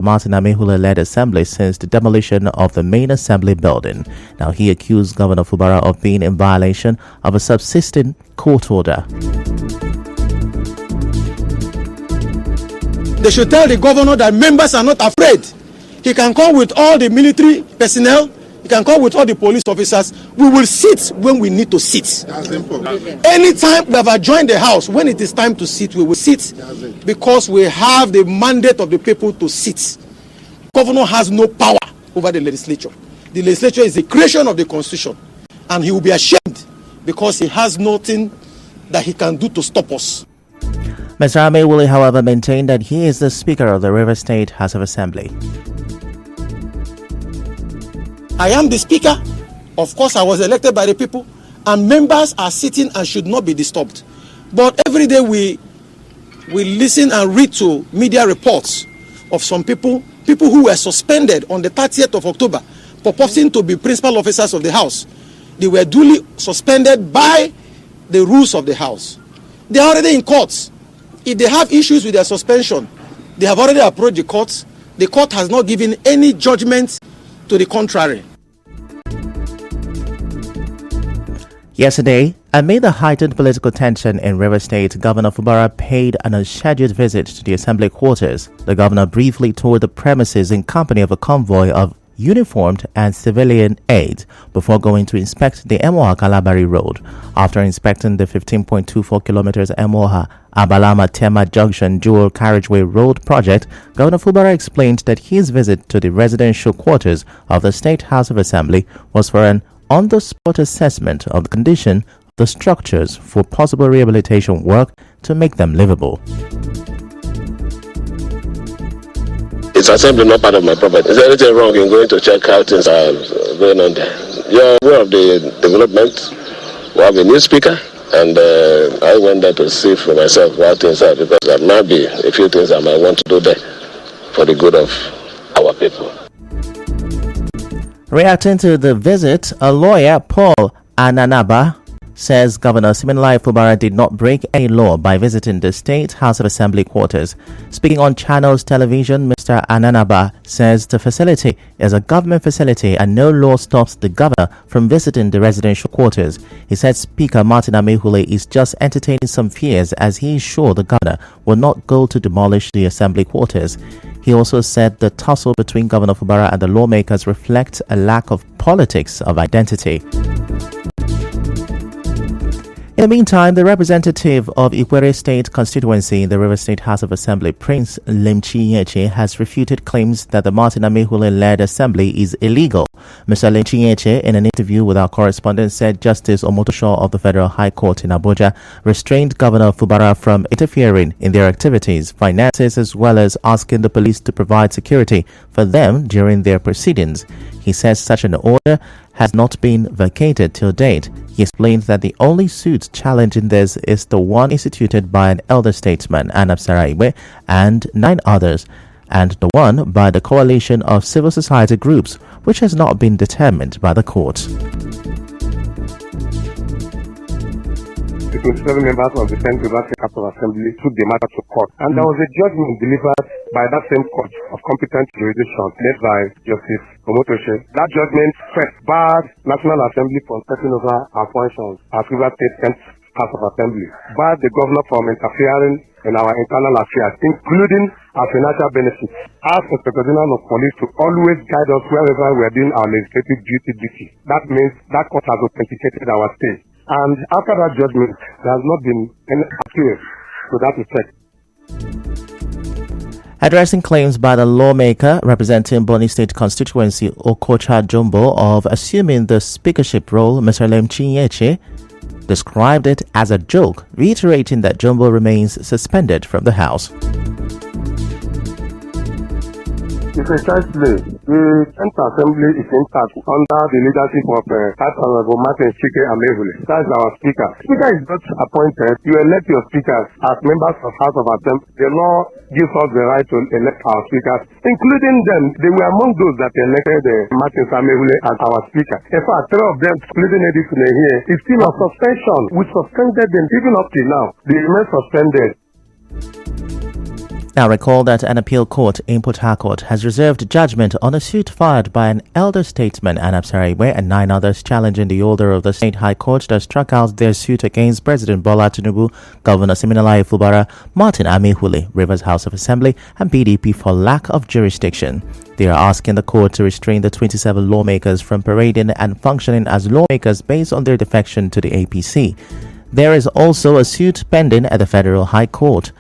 Martin Amehule-led assembly since the demolition of the main assembly building. Now, he accused Governor Fubara of being in violation of a subsisting court order. They should tell the governor that members are not afraid. He can come with all the military personnel. He can come with all the police officers. We will sit when we need to sit. Anytime we have adjourned the house, when it is time to sit, we will sit because we have the mandate of the people to sit. Governor has no power over the legislature. The legislature is the creation of the constitution, and he will be ashamed because he has nothing that he can do to stop us. Mr. Amehule, however, maintained that he is the Speaker of the River State House of Assembly. I am the Speaker. Of course, I was elected by the people, and members are sitting and should not be disturbed. But every day we listen and read to media reports of some people who were suspended on the 30th of October, purporting to be principal officers of the House. They were duly suspended by the rules of the House. They are already in courts. If they have issues with their suspension, they have already approached the courts. The court has not given any judgment to the contrary. Yesterday, amid the heightened political tension in River State, Governor Fubara paid an unscheduled visit to the assembly quarters. The governor briefly toured the premises in company of a convoy of uniformed and civilian aides before going to inspect the Emoha-Kalabari Road. After inspecting the 15.24 kilometers Emoha-Abalama-Tema Junction dual carriageway road project, Governor Fubara explained that his visit to the residential quarters of the State House of Assembly was for an on-the-spot assessment of the condition of the structures for possible rehabilitation work to make them livable. It's assembly, not part of my property. Is there anything wrong in going to check how things are going on there? You're aware of the development. We have a new speaker, and I went there to see for myself what things are, because there might be a few things I might want to do there for the good of our people. Reacting to the visit, a lawyer, Paul Ananaba, says Governor Siminalayi Fubara did not break any law by visiting the State House of Assembly quarters. Speaking on Channels Television, Mr. Ananaba says the facility is a government facility and no law stops the governor from visiting the residential quarters. He said Speaker Martin Amehule is just entertaining some fears as he is sure the governor will not go to demolish the assembly quarters. He also said the tussle between Governor Fubara and the lawmakers reflects a lack of politics of identity. In the meantime, the representative of Ikwere State constituency in the River State House of Assembly, Prince Lemchi-Nyeche, has refuted claims that the Martin Amehule-led assembly is illegal. Mr. Lemchi-Nyeche, in an interview with our correspondent, said Justice Omotosho of the Federal High Court in Abuja restrained Governor Fubara from interfering in their activities, finances, as well as asking the police to provide security for them during their proceedings. He says such an order has not been vacated till date. He explained that the only suit challenging this is the one instituted by an elder statesman, Anab Saraiwe, and 9 others, and the one by the coalition of civil society groups, which has not been determined by the court. The 27 members of the 10th River State House of Assembly took the matter to court, and there was a judgment delivered by that same court of competent jurisdiction led by Justice Omotosho. That judgment first barred National Assembly from taking over our functions as River State 10th House of Assembly, barred the governor from interfering in our internal affairs, including our financial benefits. Asked Inspector General of Police to always guide us wherever we are doing our legislative duty. That means that court has authenticated our stay. And after that judgment, there has not been any appeal to that effect. Addressing claims by the lawmaker representing Boni State constituency Okocha Jumbo of assuming the speakership role, Mr. Lemchi-Nyeche described it as a joke, reiterating that Jumbo remains suspended from the House. Precisely, the 10th Assembly is intact under the leadership of Vice Honorable Martin Chike Amehule. That is our Speaker. Speaker is not appointed. You elect your speakers as members of House of Assembly. The law gives us the right to elect our speakers, including them. They were among those that elected Martin Amehule as our Speaker. In fact, 3 of them, including Edison here, is still on suspension. We suspended them even up till now. They remain suspended. Now recall that an appeal court in Port Harcourt has reserved judgment on a suit filed by an elder statesman, Anab Sariwe, and 9 others challenging the order of the State High Court that struck out their suit against President Bola Tinubu, Governor Siminalayi Fubara, Martin Amihule, Rivers House of Assembly, and PDP for lack of jurisdiction. They are asking the court to restrain the 27 lawmakers from parading and functioning as lawmakers based on their defection to the APC. There is also a suit pending at the Federal High Court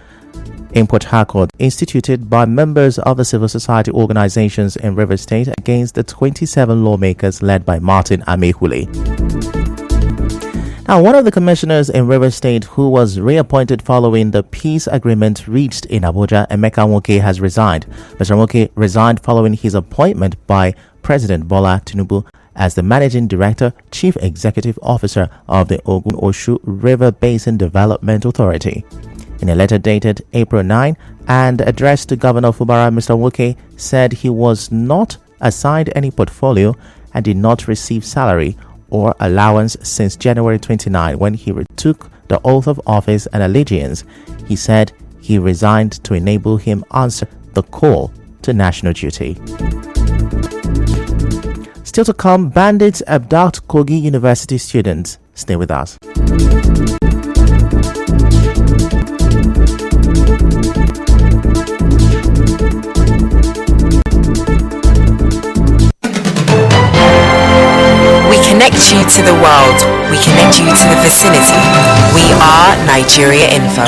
in Port Harcourt, instituted by members of the civil society organizations in Rivers State against the 27 lawmakers led by Martin Amihule. Now, one of the commissioners in Rivers State who was reappointed following the peace agreement reached in Abuja, Emeka Nwoke, has resigned. Mr. Nwoke resigned following his appointment by President Bola Tinubu as the Managing Director, Chief Executive Officer of the Ogun-Oshu River Basin Development Authority. In a letter dated April 9 and addressed to Governor Fubara, Mr. Nwoke said he was not assigned any portfolio and did not receive salary or allowance since January 29 when he retook the oath of office and allegiance. He said he resigned to enable him answer the call to national duty. Still to come, bandits abduct Kogi University students. Stay with us. Connect you to the world. We connect you to the vicinity. We are Nigeria Info.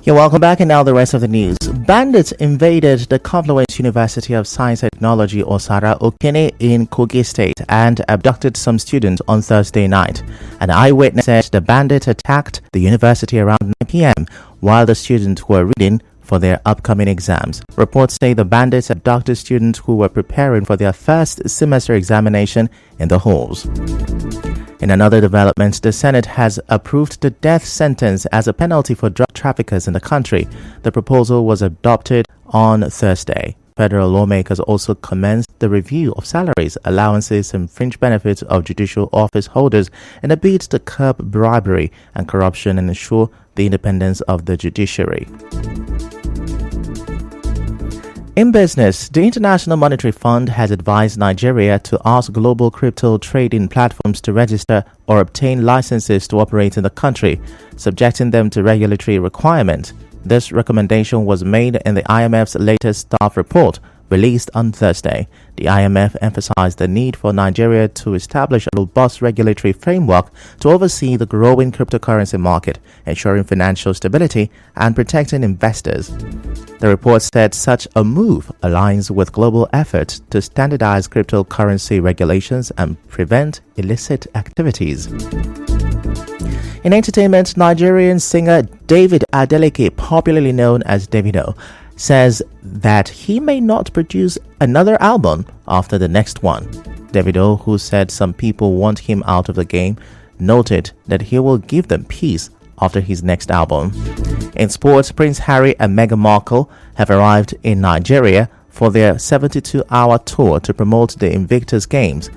You're welcome back, and now the rest of the news. Bandits invaded the Confluence University of Science and Technology, Osara Okene, in Kogi State and abducted some students on Thursday night. An eyewitness said the bandits attacked the university around 9 p.m. while the students were reading for their upcoming exams. Reports say the bandits abducted students who were preparing for their first semester examination in the halls. In another development, the Senate has approved the death sentence as a penalty for drug traffickers in the country. The proposal was adopted on Thursday. Federal lawmakers also commenced the review of salaries, allowances, and fringe benefits of judicial office holders in a bid to curb bribery and corruption and ensure the independence of the judiciary. In business, the International Monetary Fund has advised Nigeria to ask global crypto trading platforms to register or obtain licenses to operate in the country, subjecting them to regulatory requirements. This recommendation was made in the IMF's latest staff report released on Thursday. The IMF emphasized the need for Nigeria to establish a robust regulatory framework to oversee the growing cryptocurrency market, ensuring financial stability and protecting investors. The report said such a move aligns with global efforts to standardize cryptocurrency regulations and prevent illicit activities. In entertainment, Nigerian singer David Adeleke, popularly known as Davido, says that he may not produce another album after the next one. Davido, who said some people want him out of the game, noted that he will give them peace after his next album. In sports, Prince Harry and Meghan Markle have arrived in Nigeria for their 72-hour tour to promote the Invictus Games.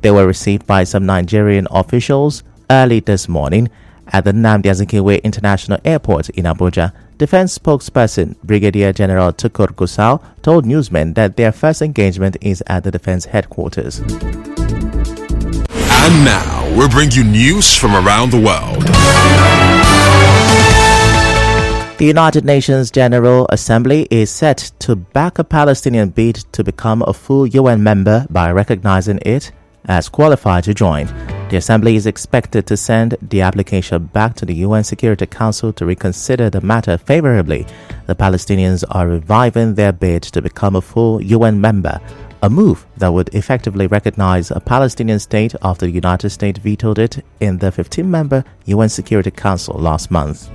They were received by some Nigerian officials early this morning at the Nnamdi Azikiwe International Airport in Abuja. Defense spokesperson Brigadier General Tukur Gusau told newsmen that their first engagement is at the defense headquarters. And now we bring you news from around the world. The United Nations General Assembly is set to back a Palestinian bid to become a full UN member by recognizing it as qualified to join. The Assembly is expected to send the application back to the UN Security Council to reconsider the matter favorably. The Palestinians are reviving their bid to become a full UN member, a move that would effectively recognize a Palestinian state after the United States vetoed it in the 15-member UN Security Council last month.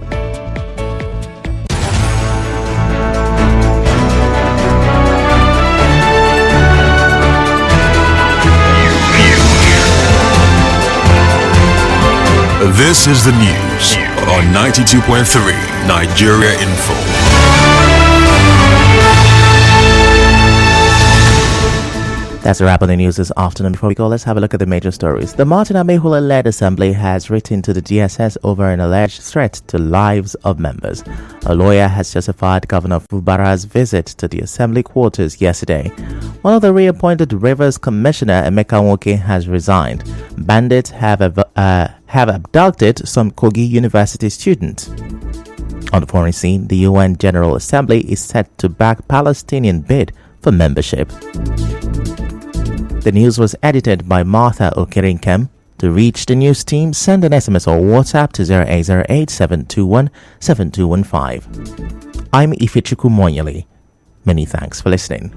This is the news on 92.3 Nigeria Info. That's a wrap on the news this afternoon. Before we go, let's have a look at the major stories. The Martin Amehula-led Assembly has written to the DSS over an alleged threat to lives of members. A lawyer has justified Governor Fubara's visit to the Assembly quarters yesterday. One of the reappointed Rivers Commissioner, Emeka Nwoke, has resigned. Bandits have abducted some Kogi University students. On the foreign scene, the UN General Assembly is set to back Palestinian bid for membership. The news was edited by Martha Okirinkem. To reach the news team, send an SMS or WhatsApp to 0808 721 7215. I'm Ifechuku Monyali. Many thanks for listening.